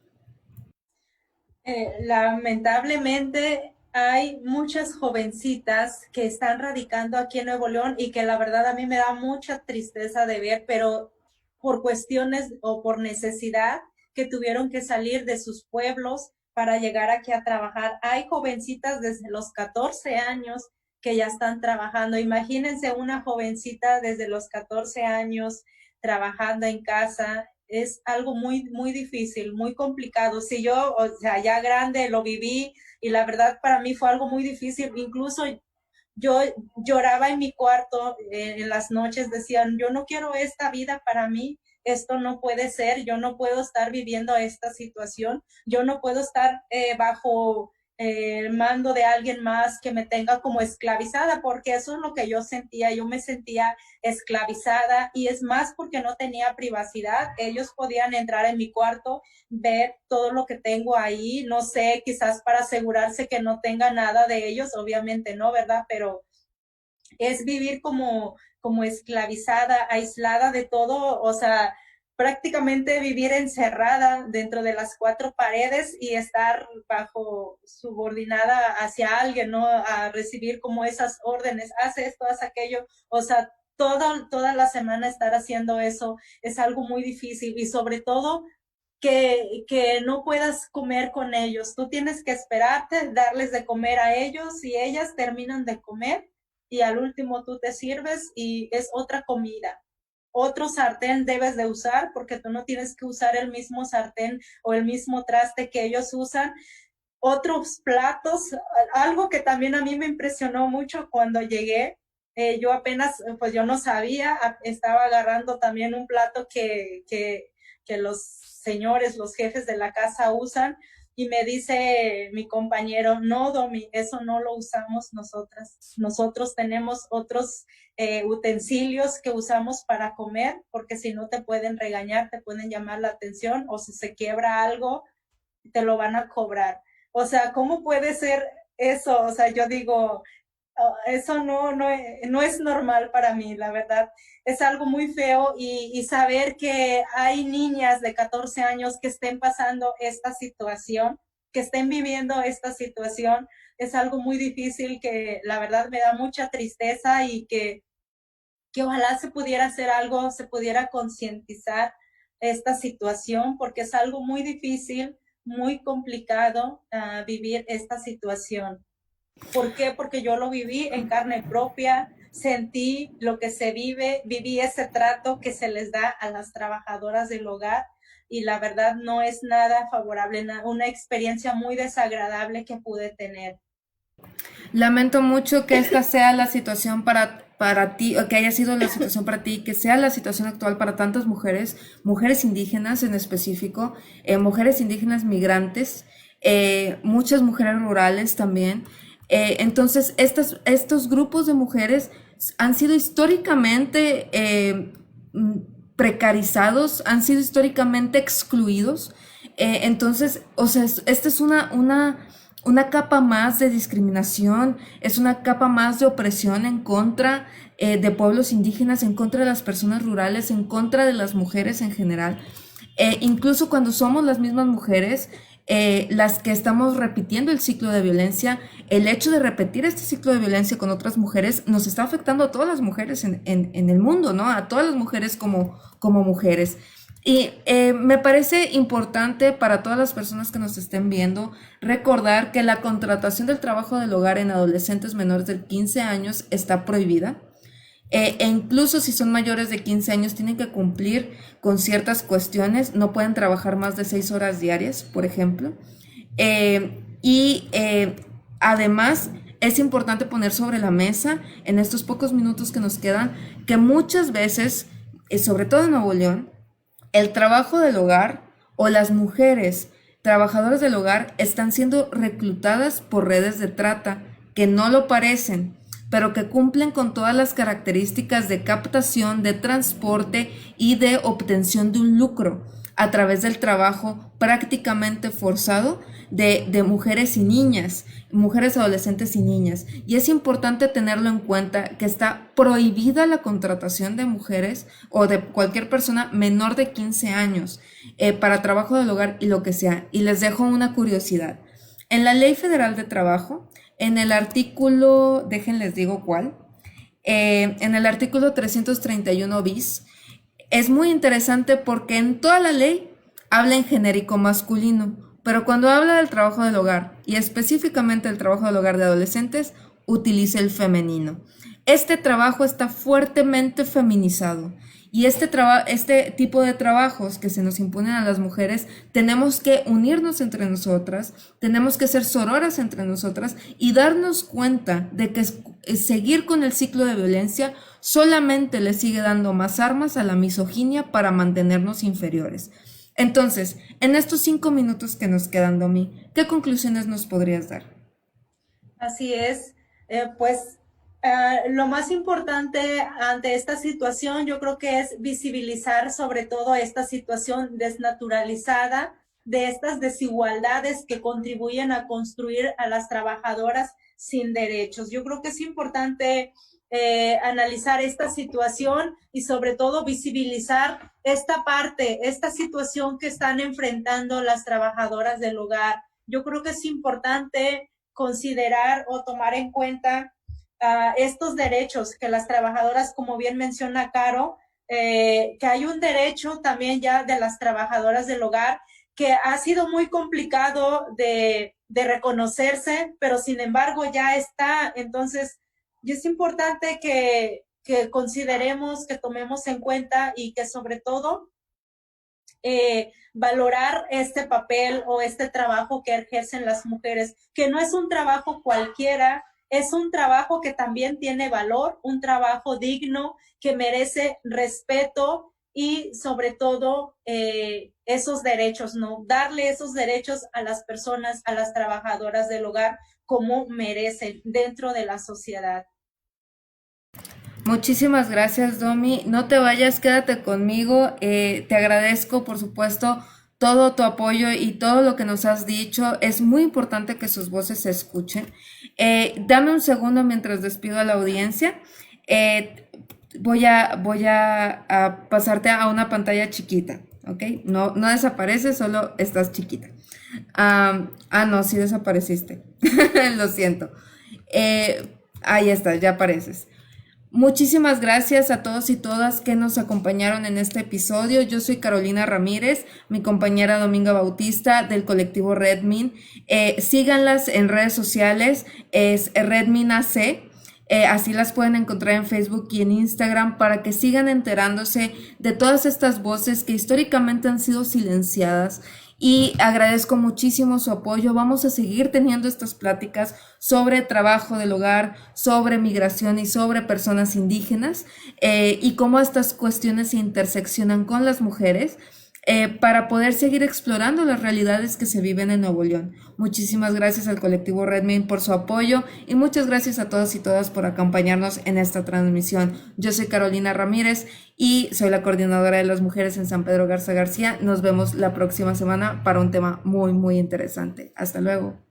Lamentablemente hay muchas jovencitas que están radicando aquí en Nuevo León y que la verdad a mí me da mucha tristeza de ver, pero por cuestiones o por necesidad que tuvieron que salir de sus pueblos para llegar aquí a trabajar. Hay jovencitas desde los 14 años que ya están trabajando. Imagínense una jovencita desde los 14 años trabajando en casa, es algo muy, muy difícil, muy complicado. Si yo, o sea, ya grande lo viví y la verdad para mí fue algo muy difícil. Incluso yo lloraba en mi cuarto en las noches, decían, yo no quiero esta vida para mí, esto no puede ser, yo no puedo estar viviendo esta situación, yo no puedo estar bajo el mando de alguien más que me tenga como esclavizada, porque eso es lo que yo me sentía esclavizada y es más porque no tenía privacidad, ellos podían entrar en mi cuarto, ver todo lo que tengo ahí, no sé, quizás para asegurarse que no tenga nada de ellos, obviamente no, ¿verdad? Pero es vivir como esclavizada, aislada de todo, o sea, prácticamente vivir encerrada dentro de las cuatro paredes y estar bajo subordinada hacia alguien, ¿no? A recibir como esas órdenes, haz esto, haz aquello, o sea, toda la semana estar haciendo eso es algo muy difícil y sobre todo que no puedas comer con ellos. Tú tienes que esperarte, darles de comer a ellos y ellas terminan de comer y al último tú te sirves y es otra comida. Otro sartén debes de usar porque tú no tienes que usar el mismo sartén o el mismo traste que ellos usan. Otros platos, algo que también a mí me impresionó mucho cuando llegué, yo apenas, pues yo no sabía, estaba agarrando también un plato que los señores, los jefes de la casa usan, y me dice mi compañero, no, Domi, eso no lo usamos nosotras. Nosotros tenemos otros utensilios que usamos para comer, porque si no te pueden regañar, te pueden llamar la atención, o si se quiebra algo, te lo van a cobrar. O sea, ¿cómo puede ser eso? O sea, yo digo, eso no es normal para mí, la verdad. Es algo muy feo y saber que hay niñas de 14 años que estén pasando esta situación, que estén viviendo esta situación, es algo muy difícil que la verdad me da mucha tristeza y que ojalá se pudiera hacer algo, se pudiera concientizar esta situación, porque es algo muy difícil, muy complicado vivir esta situación. ¿Por qué? Porque yo lo viví en carne propia, sentí lo que se vive, viví ese trato que se les da a las trabajadoras del hogar y la verdad no es nada favorable, una experiencia muy desagradable que pude tener. Lamento mucho que esta sea la situación para ti, o que haya sido la situación para ti, que sea la situación actual para tantas mujeres, mujeres indígenas en específico, mujeres indígenas migrantes, muchas mujeres rurales también. Entonces, estos grupos de mujeres han sido históricamente precarizados, han sido históricamente excluidos. Entonces, o sea, esta es una capa más de discriminación, es una capa más de opresión en contra de pueblos indígenas, en contra de las personas rurales, en contra de las mujeres en general. Incluso cuando somos las mismas mujeres las que estamos repitiendo el ciclo de violencia, el hecho de repetir este ciclo de violencia con otras mujeres nos está afectando a todas las mujeres en el mundo, ¿no? A todas las mujeres como mujeres. Y me parece importante para todas las personas que nos estén viendo recordar que la contratación del trabajo del hogar en adolescentes menores de 15 años está prohibida. E incluso si son mayores de 15 años tienen que cumplir con ciertas cuestiones, no pueden trabajar más de 6 horas diarias, por ejemplo. Además, es importante poner sobre la mesa en estos pocos minutos que nos quedan que muchas veces, sobre todo en Nuevo León, el trabajo del hogar o las mujeres trabajadoras del hogar están siendo reclutadas por redes de trata que no lo parecen, pero que cumplen con todas las características de captación, de transporte y de obtención de un lucro a través del trabajo prácticamente forzado de mujeres y niñas, mujeres adolescentes y niñas. Y es importante tenerlo en cuenta que está prohibida la contratación de mujeres o de cualquier persona menor de 15 años para trabajo del hogar y lo que sea. Y les dejo una curiosidad. En la Ley Federal de Trabajo, en el artículo, déjenles digo cuál, en el artículo 331 bis, es muy interesante porque en toda la ley habla en genérico masculino, pero cuando habla del trabajo del hogar y específicamente del trabajo del hogar de adolescentes, utiliza el femenino. Este trabajo está fuertemente feminizado y este tipo de trabajos que se nos imponen a las mujeres, tenemos que unirnos entre nosotras, tenemos que ser sororas entre nosotras y darnos cuenta de que seguir con el ciclo de violencia solamente le sigue dando más armas a la misoginia para mantenernos inferiores. Entonces, en estos 5 minutos que nos quedan, Domi, ¿qué conclusiones nos podrías dar? Así es, pues lo más importante ante esta situación yo creo que es visibilizar sobre todo esta situación desnaturalizada de estas desigualdades que contribuyen a construir a las trabajadoras sin derechos. Yo creo que es importante analizar esta situación y sobre todo visibilizar esta parte, esta situación que están enfrentando las trabajadoras del hogar. Yo creo que es importante considerar o tomar en cuenta estos derechos que las trabajadoras, como bien menciona Caro, que hay un derecho también ya de las trabajadoras del hogar que ha sido muy complicado de reconocerse, pero sin embargo ya está. Entonces, y es importante que consideremos, que tomemos en cuenta y que sobre todo valorar este papel o este trabajo que ejercen las mujeres, que no es un trabajo cualquiera, es un trabajo que también tiene valor, un trabajo digno que merece respeto y sobre todo esos derechos, ¿no? Darle esos derechos a las personas, a las trabajadoras del hogar como merecen dentro de la sociedad. Muchísimas gracias, Domi. No te vayas, quédate conmigo. Te agradezco, por supuesto, todo tu apoyo y todo lo que nos has dicho. Es muy importante que sus voces se escuchen. Dame un segundo mientras despido a la audiencia. Voy a pasarte a una pantalla chiquita, ¿ok? No, no desapareces, solo estás chiquita. No, sí desapareciste. Lo siento. Ahí estás, ya apareces. Muchísimas gracias a todos y todas que nos acompañaron en este episodio. Yo soy Carolina Ramírez, mi compañera Dominga Bautista del colectivo Redmin. Síganlas en redes sociales, es Redmin AC. Así las pueden encontrar en Facebook y en Instagram para que sigan enterándose de todas estas voces que históricamente han sido silenciadas. Y agradezco muchísimo su apoyo. Vamos a seguir teniendo estas pláticas sobre trabajo del hogar, sobre migración y sobre personas indígenas, y cómo estas cuestiones se interseccionan con las mujeres, para poder seguir explorando las realidades que se viven en Nuevo León. Muchísimas gracias al colectivo Redmayne por su apoyo y muchas gracias a todos y todas por acompañarnos en esta transmisión. Yo soy Carolina Ramírez y soy la coordinadora de las mujeres en San Pedro Garza García. Nos vemos la próxima semana para un tema muy, muy interesante. Hasta luego.